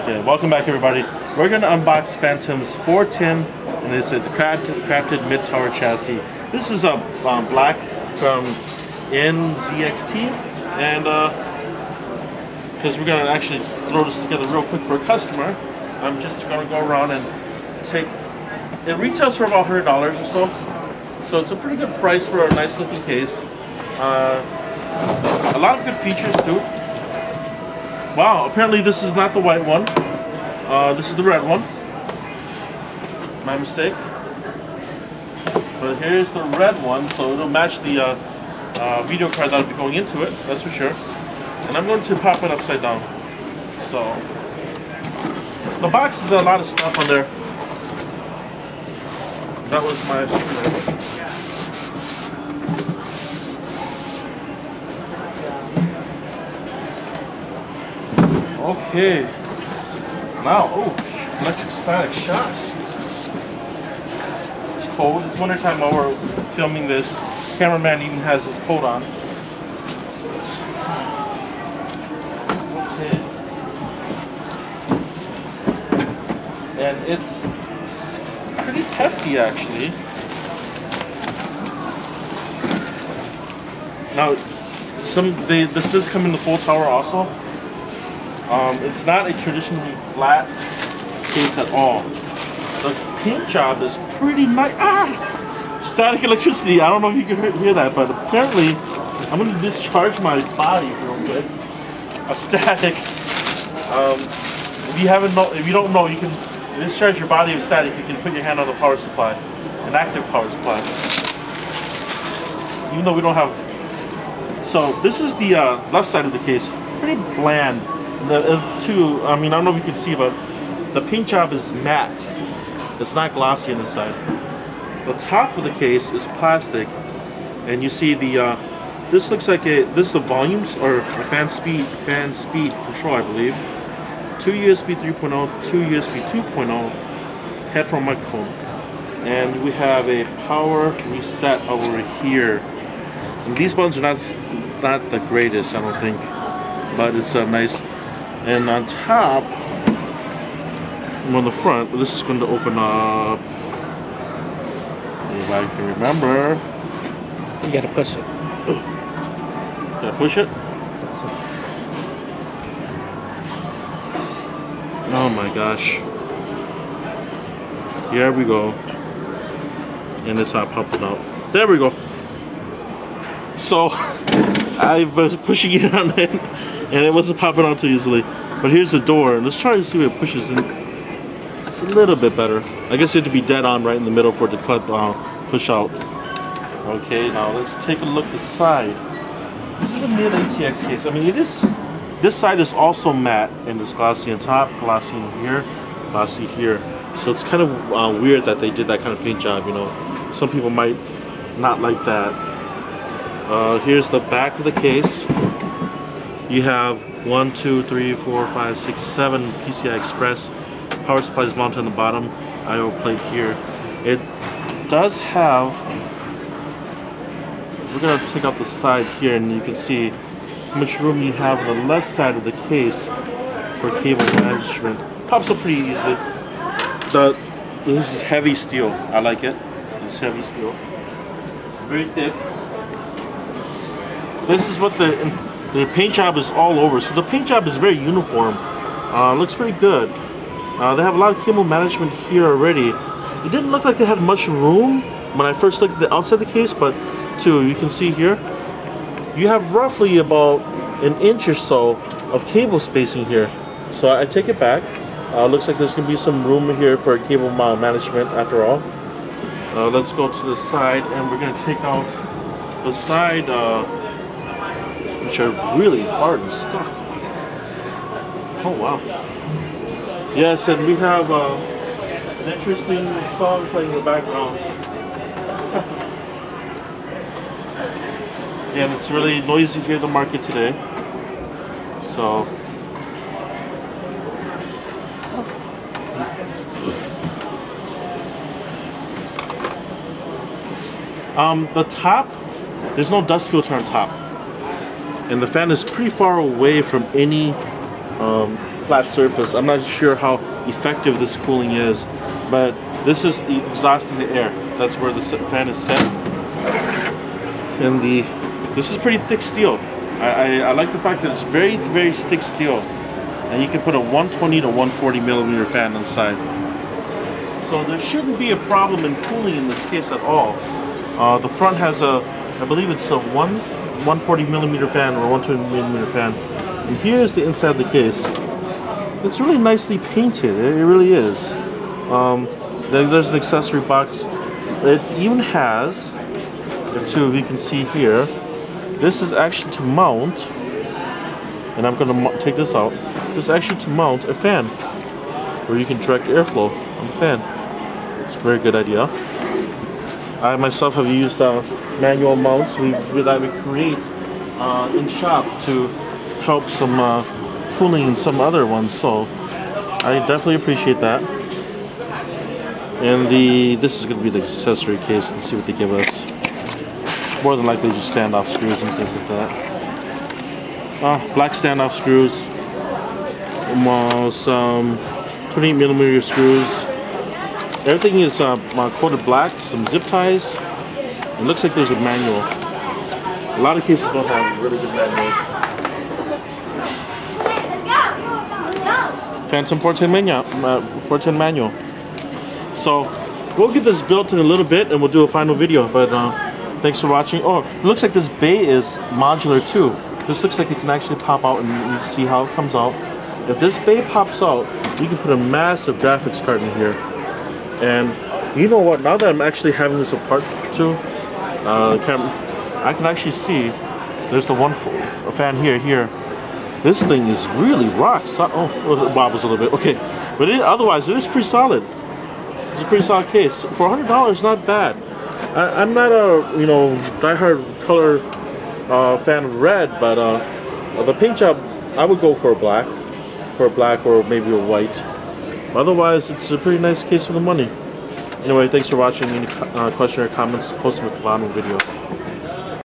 Okay, welcome back everybody. We're going to unbox Phantom's 410, and it's a crafted mid-tower chassis. This is a black from NZXT, and because we're going to actually throw this together real quick for a customer, I'm just going to go around and take, it retails for about $100 or so it's a pretty good price for a nice looking case. A lot of good features too. Wow, apparently this is not the white one. This is the red one. My mistake. But here's the red one, so it'll match the video card that'll be going into it, that's for sure. And I'm going to pop it upside down. So, the box has a lot of stuff on there. That was my screwdriver. Okay, now, oh, electric static shocks. It's cold. It's winter time while we're filming this. Cameraman even has his coat on. Okay. And it's pretty hefty actually. Now, this does come in the full tower also. It's not a traditionally flat case at all. The paint job is pretty nice. Static electricity. I don't know if you can hear that, but apparently I'm going to discharge my body real quick. A static. If you don't know, you can discharge your body of static. You can put your hand on the power supply, an active power supply. Even though we don't have. So this is the left side of the case. Pretty bland. I mean, I don't know if you can see, but the paint job is matte. It's not glossy on the side. The top of the case is plastic, and you see the. This looks like this is the volumes or a fan speed control, I believe. 2 USB 3.0, 2 USB 2.0 headphone microphone, and we have a power reset over here. And these buttons are not the greatest, I don't think, but it's nice. And on top, on the front, this is going to open up. If I can remember, you gotta push it. Gotta push it? That's it. Oh my gosh. Here we go. And it's not popping out. There we go. So, I was pushing it on it, and it wasn't popping out too easily. But here's the door. Let's try to see if it pushes in. It's a little bit better. I guess you have to be dead on right in the middle for it to push out. Okay, now let's take a look at the side. This is a mid ATX case. I mean, it is. This side is also matte and it's glossy on top, glossy in here, glossy here. So it's kind of weird that they did that kind of paint job. You know, some people might not like that. Here's the back of the case. You have 1, 2, 3, 4, 5, 6, 7 PCI Express power supplies mounted on the bottom. I/O plate here. It does have. We're gonna take out the side here, and you can see how much room you have on the left side of the case for cable management. Pops up pretty easily. This is heavy steel. I like it. It's heavy steel. Very thick. This is what the paint job is all over. So the paint job is very uniform. Looks pretty good. They have a lot of cable management here already. It didn't look like they had much room when I first looked at the outside of the case, but you can see here, you have roughly about an inch or so of cable spacing here. So I take it back. Looks like there's going to be some room here for cable management after all. Let's go to the side, and we're going to take out the side, which are really hard and stuck. Oh wow. Yes, and we have an interesting song playing in the background. And it's really noisy here in the market today. So the top, there's no dust filter on top. And the fan is pretty far away from any flat surface. I'm not sure how effective this cooling is, but this is exhausting the air. That's where the fan is set. And this is pretty thick steel. I like the fact that it's very, very thick steel. And you can put a 120 to 140 millimeter fan inside. So there shouldn't be a problem in cooling in this case at all. The front has I believe it's a 140 millimeter fan or 120 millimeter fan. And here's the inside of the case. It's really nicely painted. It really is. There's an accessory box. It even has, if you can see here, this is actually to mount, and I'm going to take this out. This is actually to mount a fan, where you can direct airflow on the fan. It's a very good idea. I myself have used manual mounts that we create in shop to help some cooling in some other ones, so I definitely appreciate that. And this is going to be the accessory case. Let's see what they give us. More than likely just standoff screws and things like that. Black standoff screws. Some 28 millimeter screws. Everything is coated black. Some zip ties. It looks like there's a manual. A lot of cases don't have really good manuals. Phantom 410 manual. So we'll get this built in a little bit and we'll do a final video, but thanks for watching. Oh, it looks like this bay is modular too. This looks like it can actually pop out and you can see how it comes out. If this bay pops out, you can put a massive graphics card in here. And you know what, now that I'm actually having this apart too, I can actually see there's the one fan here. This thing is really rock solid. Oh, it wobbles a little bit. Okay, but otherwise it is pretty solid. It's a pretty solid case. For $100, not bad. I'm not a diehard color fan of red, but the paint job I would go for a black or maybe a white. Otherwise, it's a pretty nice case for the money. Anyway, thanks for watching. Any question or comments, post them at the bottom of the video.